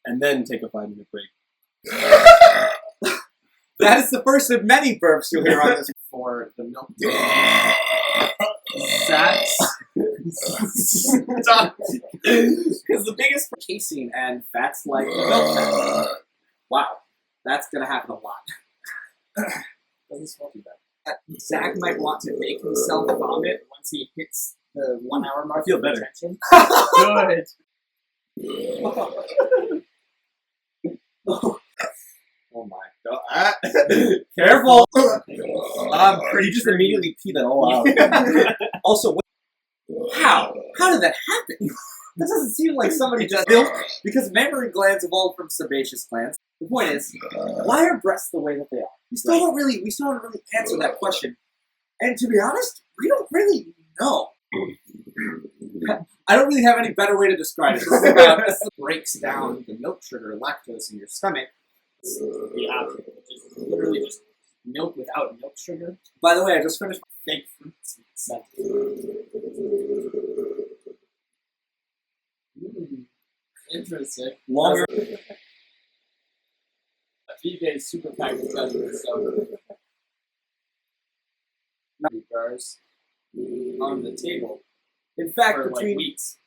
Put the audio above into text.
and then take a 5-minute break. That is the first of many burps you'll hear on this. For the milk. Sats. Stop. Because the biggest casein and fats like the milk fat. Wow, that's gonna happen a lot. Doesn't smell too bad. Zach might want to make himself vomit once he hits the 1 hour mark. I feel of better. retention. Good. Oh my god. Careful! You just immediately pee that all out. Also, how? How did that happen? That doesn't seem like somebody just built, because mammary glands evolved from sebaceous glands. The point is, why are breasts the way that they are? We still don't really answer that question. And to be honest, we don't really know. I don't really have any better way to describe it. This Breaks down the milk sugar, lactose in your stomach. It's the option, just literally just milk without milk sugar. By the way, I just finished Fake fruits and stuff. Interesting. longer. A few days super packed with vegetables, so bars on the table In fact, for like between weeks.